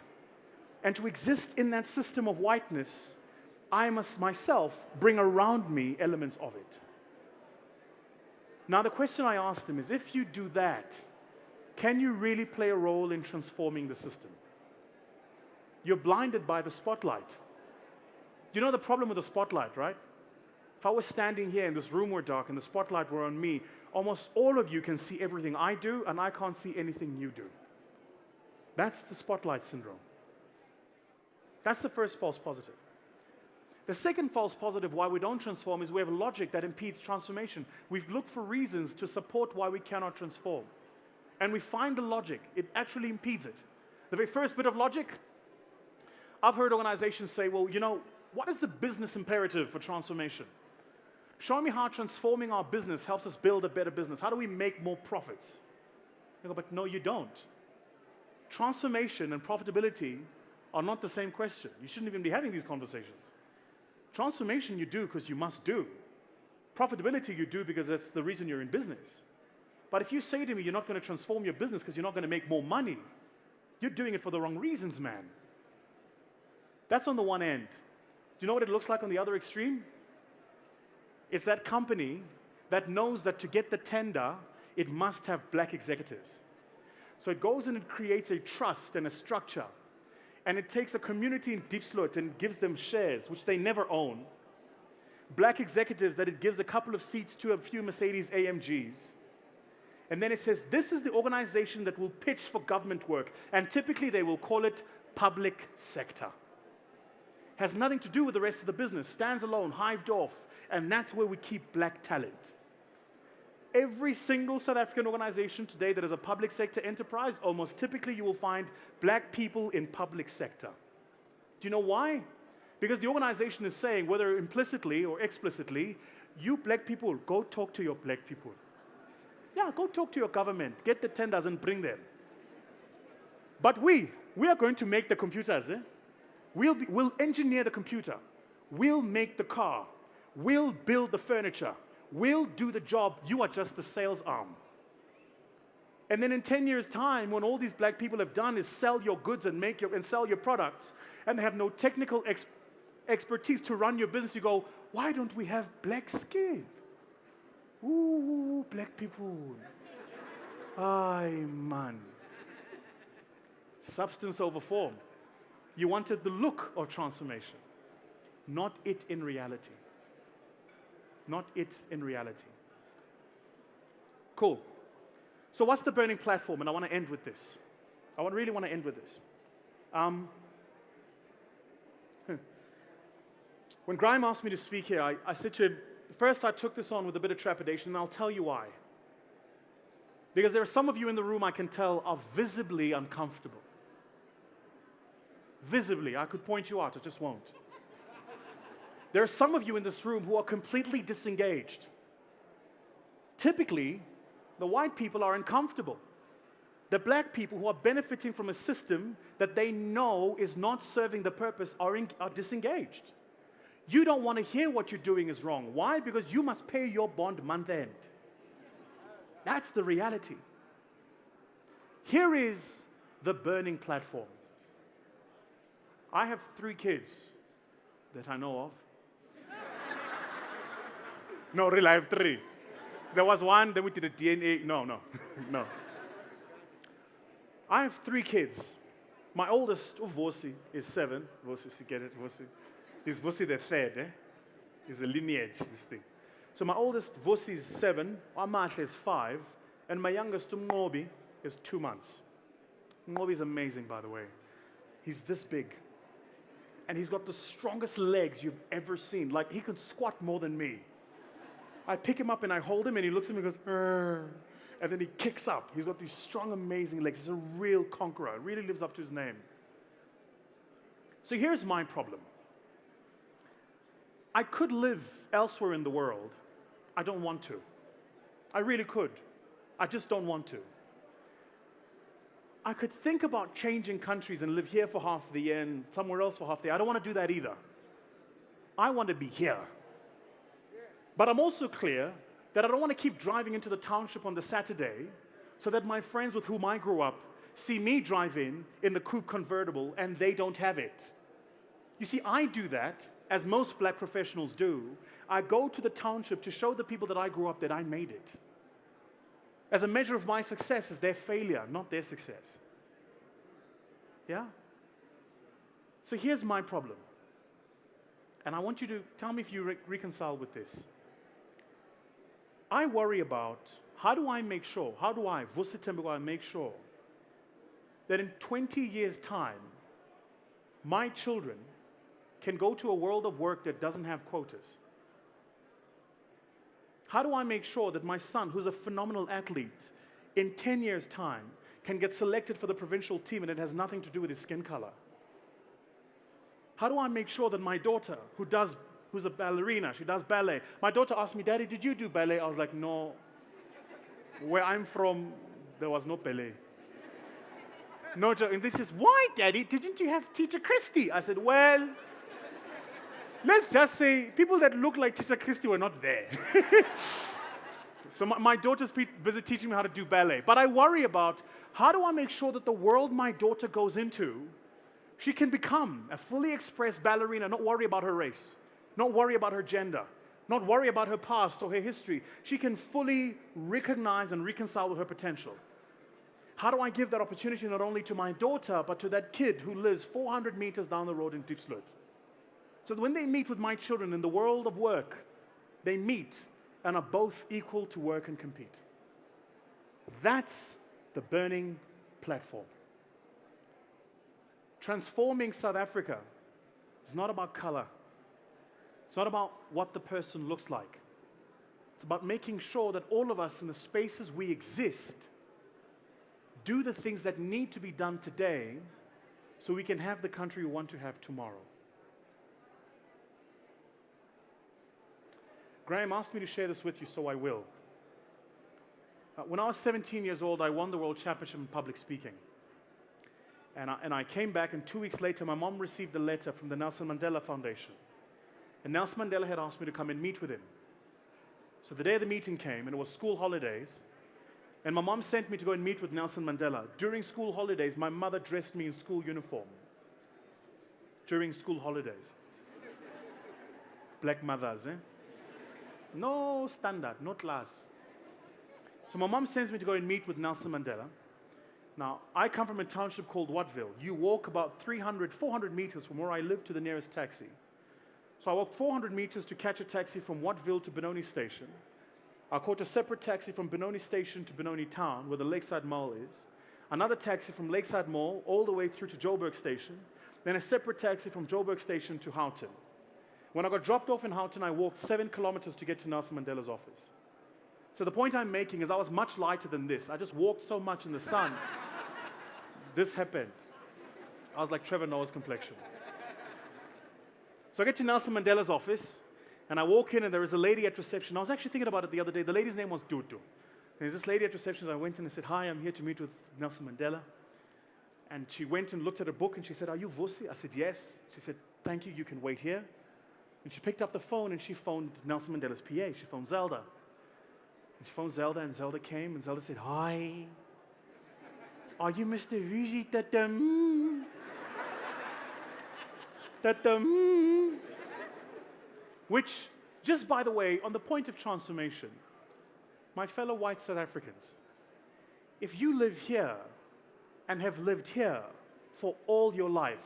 And to exist in that system of whiteness, I must myself bring around me elements of it. Now, the question I asked him is, if you do that, can you really play a role in transforming the system? You're blinded by the spotlight. You know the problem with the spotlight, right? If I was standing here and this room were dark and the spotlight were on me, almost all of you can see everything I do, and I can't see anything you do. That's the spotlight syndrome. That's the first false positive. The second false positive why we don't transform is we have logic that impedes transformation. We've looked for reasons to support why we cannot transform. And we find the logic. It actually impedes it. The very first bit of logic, I've heard organizations say, well, you know, what is the business imperative for transformation? Show me how transforming our business helps us build a better business. How do we make more profits? I go, but no, you don't. Transformation and profitability are not the same question. You shouldn't even be having these conversations. Transformation you do because you must do. Profitability you do because that's the reason you're in business. But if you say to me you're not going to transform your business because you're not going to make more money, you're doing it for the wrong reasons, man. That's on the one end. Do you know what it looks like on the other extreme? It's that company that knows that to get the tender, it must have black executives. So it goes and it creates a trust and a structure. And it takes a community in Diepsloot and gives them shares, which they never own. Black executives that it gives a couple of seats to a few Mercedes AMGs. And then it says, this is the organization that will pitch for government work. And typically they will call it public sector. Has nothing to do with the rest of the business, stands alone, hived off. And that's where we keep black talent. Every single South African organization today that is a public sector enterprise, almost typically you will find black people in public sector. Do you know why? Because the organization is saying, whether implicitly or explicitly, you black people, go talk to your black people. Yeah, go talk to your government, get the tenders and bring them. But we are going to make the computers. We'll engineer the computer. We'll make the car. We'll build the furniture. We'll do the job. You are just the sales arm. And then in 10 years' time, when all these black people have done is sell your goods and sell your products, and they have no technical expertise to run your business, you go, why don't we have black skin? Ooh, black people. Ay, man. Substance over form. You wanted the look of transformation, not it in reality. Not it in reality. Cool. So what's the burning platform? And I want to end with this. I really want to end with this. When Graham asked me to speak here, I said to him, first I took this on with a bit of trepidation, and I'll tell you why. Because there are some of you in the room I can tell are visibly uncomfortable. Visibly, I could point you out, I just won't. There are some of you in this room who are completely disengaged. Typically, the white people are uncomfortable. The black people who are benefiting from a system that they know is not serving the purpose are disengaged. You don't want to hear what you're doing is wrong. Why? Because you must pay your bond month end. That's the reality. Here is the burning platform. I have 3 kids that I know of. No, really, I have 3. There was one, then we did a DNA. No. I have 3 kids. My oldest, Vusi, is 7. Vusi, you get it, Vusi? He's Vusi the 3rd, He's a lineage, this thing. So my oldest, Vusi, is 7. Amahle is 5. And my youngest, Ngobi, is 2 months. Ngobi is amazing, by the way. He's this big. And he's got the strongest legs you've ever seen. Like, he can squat more than me. I pick him up and I hold him and he looks at me and goes, "Arr," and then he kicks up. He's got these strong, amazing legs. He's a real conqueror. Really lives up to his name. So here's my problem. I could live elsewhere in the world. I don't want to. I really could. I just don't want to. I could think about changing countries and live here for half the year and somewhere else for half the year. I don't want to do that either. I want to be here. But I'm also clear that I don't want to keep driving into the township on the Saturday so that my friends with whom I grew up see me drive in the coupe convertible and they don't have it. You see, I do that, as most black professionals do. I go to the township to show the people that I grew up that I made it. As a measure of my success is their failure, not their success. Yeah? So here's my problem. And I want you to tell me if you reconcile with this. I worry about how do I, Vusi Thembekwayo, make sure that in 20 years' time, my children can go to a world of work that doesn't have quotas? How do I make sure that my son, who's a phenomenal athlete, in 10 years' time, can get selected for the provincial team and it has nothing to do with his skin color? How do I make sure that my daughter, who's a ballerina, she does ballet. My daughter asked me, "Daddy, did you do ballet?" I was like, "No. Where I'm from, there was no ballet." No joke. And this is, "Why, Daddy? Didn't you have Teacher Christie?" I said, "Well, let's just say people that look like Teacher Christie were not there." So my daughter's busy teaching me how to do ballet. But I worry about how do I make sure that the world my daughter goes into, she can become a fully expressed ballerina, not worry about her race, not worry about her gender, not worry about her past or her history. She can fully recognize and reconcile with her potential. How do I give that opportunity not only to my daughter, but to that kid who lives 400 meters down the road in Diepsloot? So that when they meet with my children in the world of work, they meet and are both equal to work and compete. That's the burning platform. Transforming South Africa is not about color. It's not about what the person looks like. It's about making sure that all of us in the spaces we exist do the things that need to be done today so we can have the country we want to have tomorrow. Graham asked me to share this with you, so I will. When I was 17 years old, I won the World Championship in public speaking. And I came back, and 2 weeks later, my mom received a letter from the Nelson Mandela Foundation. And Nelson Mandela had asked me to come and meet with him. So the day of the meeting came, and it was school holidays. And my mom sent me to go and meet with Nelson Mandela. During school holidays, my mother dressed me in school uniform. During school holidays. Black mothers, eh? No standard, no class. So my mom sends me to go and meet with Nelson Mandela. Now, I come from a township called Wattville. You walk about 300, 400 meters from where I live to the nearest taxi. So I walked 400 meters to catch a taxi from Wattville to Benoni Station. I caught a separate taxi from Benoni Station to Benoni Town, where the Lakeside Mall is. Another taxi from Lakeside Mall all the way through to Joburg Station. Then a separate taxi from Joburg Station to Houghton. When I got dropped off in Houghton, I walked 7 kilometers to get to Nelson Mandela's office. So the point I'm making is I was much lighter than this. I just walked so much in the sun. This happened. I was like Trevor Noah's complexion. So I get to Nelson Mandela's office, and I walk in, and there is a lady at reception. I was actually thinking about it the other day. The lady's name was Dutu. And there's this lady at reception. So I went in and said, "Hi, I'm here to meet with Nelson Mandela." And she went and looked at a book, and she said, "Are you Vusi?" I said, "Yes." She said, "Thank you, you can wait here." And she picked up the phone, and she phoned Nelson Mandela's PA. She phoned Zelda. And she phoned Zelda, and Zelda came, and Zelda said, "Hi. Are you Mr. Vusi? Tatam? Tatam?" Which, just by the way, on the point of transformation, my fellow white South Africans, if you live here and have lived here for all your life,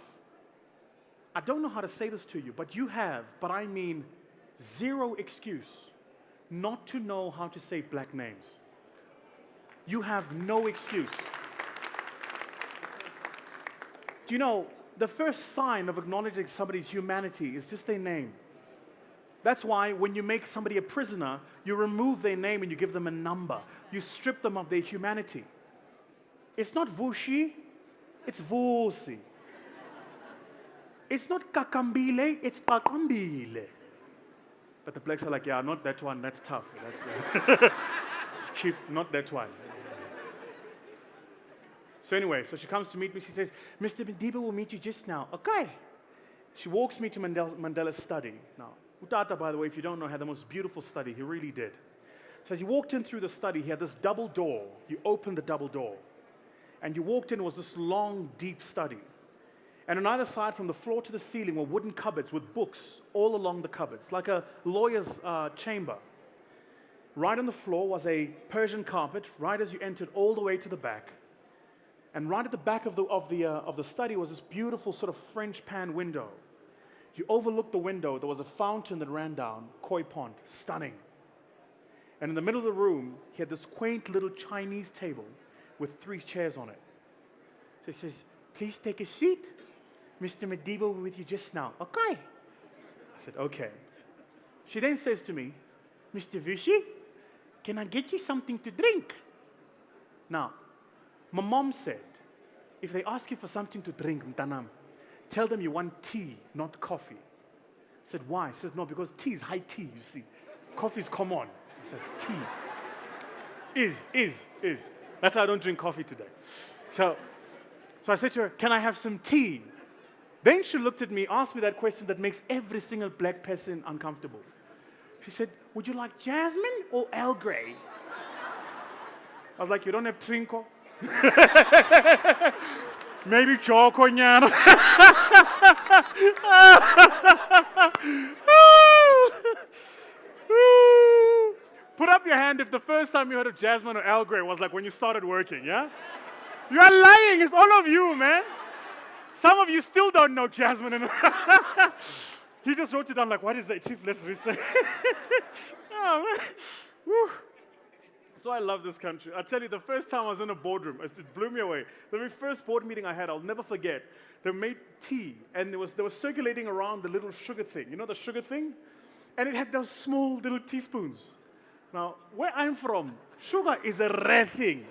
I don't know how to say this to you, but you have, but I mean zero excuse not to know how to say black names. You have no excuse. Do you know, the first sign of acknowledging somebody's humanity is just their name. That's why when you make somebody a prisoner, you remove their name and you give them a number. You strip them of their humanity. It's not Vusi, it's Vusi. It's not Kakambile, it's Kakambile. But the blacks are like, "Yeah, not that one, that's tough. That's Chief, not that one." So anyway, so she comes to meet me. She says, "Mr. Indaba will meet you just now." Okay. She walks me to Mandela's study. Now, Utata, by the way, if you don't know, had the most beautiful study. He really did. So as you walked in through the study, he had this double door. You opened the double door. And you walked in, it was this long, deep study. And on either side, from the floor to the ceiling, were wooden cupboards with books all along the cupboards, like a lawyer's chamber. Right on the floor was a Persian carpet, right as you entered all the way to the back. And right at the back of the study was this beautiful sort of French pan window. You overlooked the window, there was a fountain that ran down, koi pond, stunning. And in the middle of the room, he had this quaint little Chinese table with 3 chairs on it. So he says, "Please take a seat. Mr. Indaba will be with you just now." Okay. I said, "Okay." She then says to me, "Mr. Vusi, can I get you something to drink?" Now, my mom said, if they ask you for something to drink, mtanam, tell them you want tea, not coffee. I said, "Why?" She says, "No, because tea is high tea, you see. Coffee's common." I said, "Tea. Is. That's why I don't drink coffee today." So I said to her, "Can I have some tea?" Then she looked at me, asked me that question that makes every single black person uncomfortable. She said, "Would you like jasmine or Earl Grey?" I was like, "You don't have trinco?" "Maybe choco, nyana." Put up your hand if the first time you heard of Jasmine or Al Grey was like when you started working, yeah? You are lying. It's all of you, man. Some of you still don't know Jasmine. And he just wrote it down like, what is that, Chief? Let's research. Oh, man. Woo. So I love this country. I tell you, the first time I was in a boardroom, it blew me away. The very first board meeting I had, I'll never forget. They made tea, and they were circulating around the little sugar thing. You know the sugar thing? And it had those small little teaspoons. Now, where I'm from, sugar is a rare thing.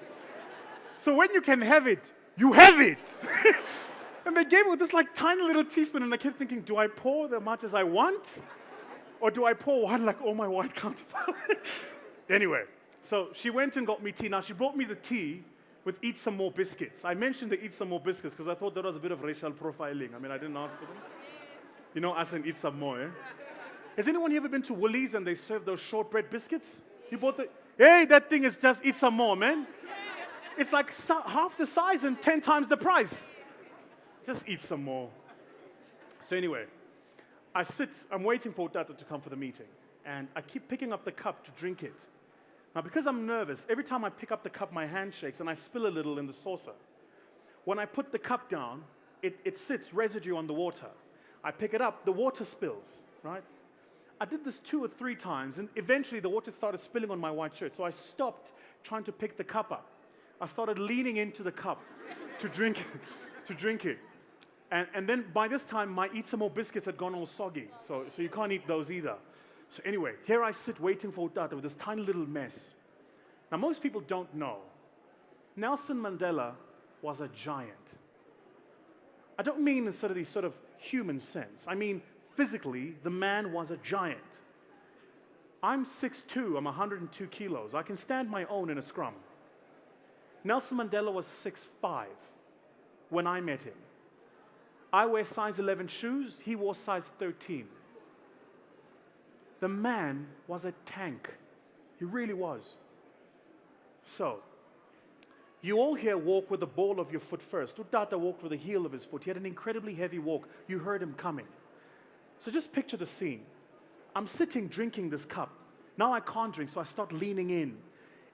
So when you can have it, you have it. And they gave me this like tiny little teaspoon, and I kept thinking, do I pour as much as I want? Or do I pour one like all my white counterparts? Anyway, so she went and got me tea. Now, she brought me the tea with eat some more biscuits. I mentioned the eat some more biscuits because I thought that was a bit of racial profiling. I mean, I didn't ask for them. You know, us and eat some more, eh? Has anyone here ever been to Woolies and they serve those shortbread biscuits? You bought the... Hey, that thing is just eat some more, man. It's like half the size and 10 times the price. Just eat some more. So anyway, I'm waiting for Tata to come for the meeting. And I keep picking up the cup to drink it. Now, because I'm nervous, every time I pick up the cup, my hand shakes and I spill a little in the saucer. When I put the cup down, it sits residue on the water. I pick it up, the water spills, right? I did this 2 or 3 times, and eventually the water started spilling on my white shirt. So I stopped trying to pick the cup up. I started leaning into the cup to drink it. And then by this time, my Eat Some More biscuits had gone all soggy. So you can't eat those either. So anyway, here I sit waiting for Tata with this tiny little mess. Now, most people don't know. Nelson Mandela was a giant. I don't mean in this sort of human sense. I mean, physically, the man was a giant. I'm 6'2", I'm 102 kilos. I can stand my own in a scrum. Nelson Mandela was 6'5" when I met him. I wear size 11 shoes, he wore size 13. The man was a tank. He really was. So, you all here walk with the ball of your foot first. Utata walked with the heel of his foot. He had an incredibly heavy walk. You heard him coming. So just picture the scene. I'm sitting drinking this cup. Now I can't drink, so I start leaning in.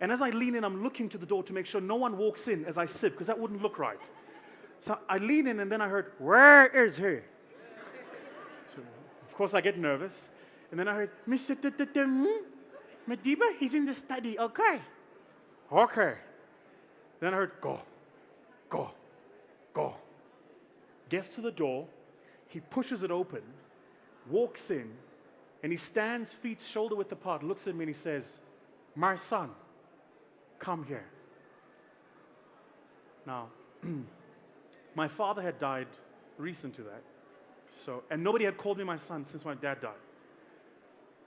And as I lean in, I'm looking to the door to make sure no one walks in as I sip, because that wouldn't look right. So I lean in, and then I heard, "Where is he?" So, of course, I get nervous. And then I heard, "Mr. Madiba, he's in the study, okay." Okay. Then I heard, "Go, go, go." Gets to the door, he pushes it open, walks in, and he stands feet shoulder width apart, looks at me and he says, "My son, come here." Now, my father had died recent to that, and nobody had called me my son since my dad died.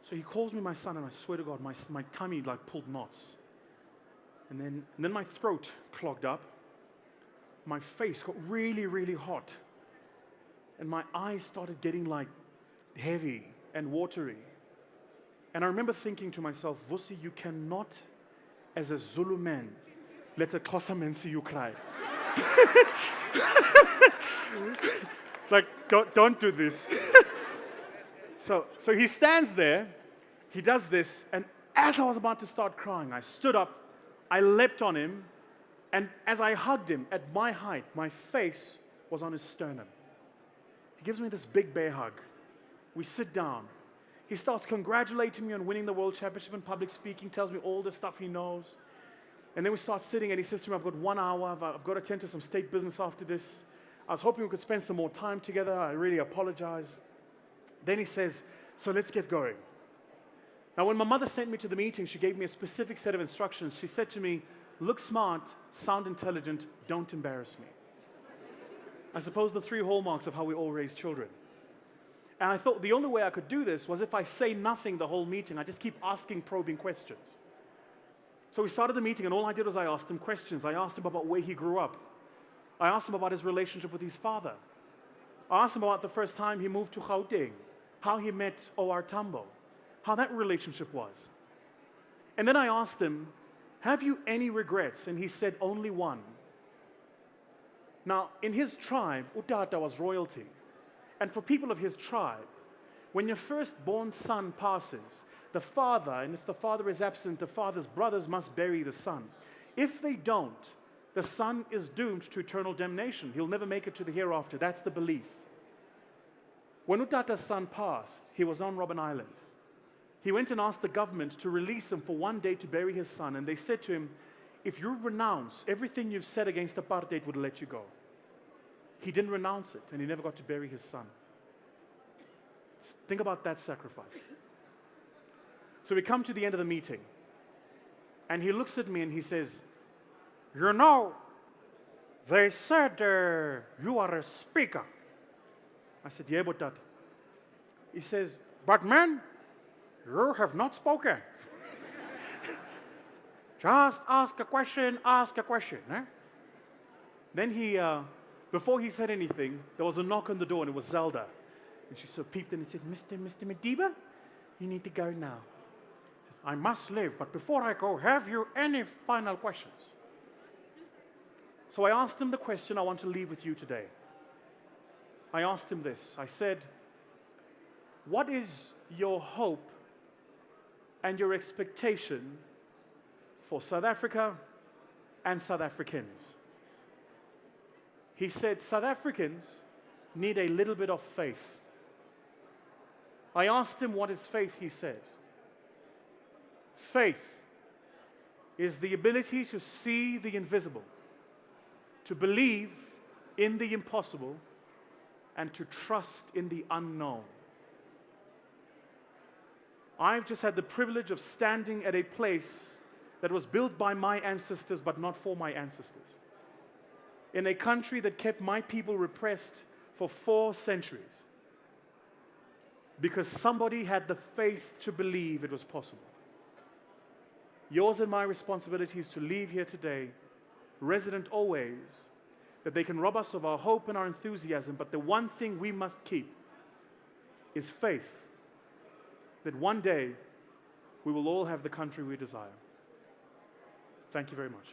So he calls me my son, and I swear to God, my tummy like pulled knots. And then my throat clogged up. My face got really, really hot. And my eyes started getting like heavy and watery. And I remember thinking to myself, Vusi, you cannot, as a Zulu man, let a Xhosa man see you cry. It's like, don't do this. So he stands there, he does this, and as I was about to start crying, I stood up, I leapt on him, and as I hugged him at my height, my face was on his sternum. He gives me this big bear hug. We sit down. He starts congratulating me on winning the World Championship in public speaking, tells me all the stuff he knows. And then we start sitting, and he says to me, "I've got 1 hour, I've got to attend to some state business after this. I was hoping we could spend some more time together. I really apologize." Then he says, "So let's get going." Now, when my mother sent me to the meeting, she gave me a specific set of instructions. She said to me, "Look smart, sound intelligent, don't embarrass me." I suppose the 3 hallmarks of how we all raise children. And I thought the only way I could do this was if I say nothing the whole meeting. I just keep asking probing questions. So we started the meeting, and all I did was I asked him questions. I asked him about where he grew up. I asked him about his relationship with his father. I asked him about the first time he moved to Gauteng, how he met O.R. Tambo, how that relationship was. And then I asked him, "Have you any regrets?" And he said, "Only one." Now, in his tribe, Utata was royalty. And for people of his tribe, when your firstborn son passes, the father, and if the father is absent, the father's brothers must bury the son. If they don't, the son is doomed to eternal damnation. He'll never make it to the hereafter. That's the belief. When Utata's son passed, he was on Robben Island. He went and asked the government to release him for one day to bury his son, and they said to him, if you renounce everything you've said against apartheid, we'll let you go. He didn't renounce it, and he never got to bury his son. Think about that sacrifice. So we come to the end of the meeting, and he looks at me and he says, you know, they said you are a speaker. I said, yeah, but that. He says, but man, you have not spoken. Just ask a question, eh? Then he, before he said anything, there was a knock on the door, and it was Zelda. And she sort of peeped in and said, Mr. Indaba, you need to go now. She says, I must leave, but before I go, have you any final questions? So I asked him the question I want to leave with you today. I asked him this. I said, what is your hope and your expectation for South Africa and South Africans? He said, South Africans need a little bit of faith. I asked him what is faith. He says, faith is the ability to see the invisible, to believe in the impossible, and to trust in the unknown. I've just had the privilege of standing at a place that was built by my ancestors, but not for my ancestors. In a country that kept my people repressed for 4 centuries. Because somebody had the faith to believe it was possible. Yours and my responsibility is to leave here today, resident always, that they can rob us of our hope and our enthusiasm, but the one thing we must keep is faith that one day we will all have the country we desire. Thank you very much.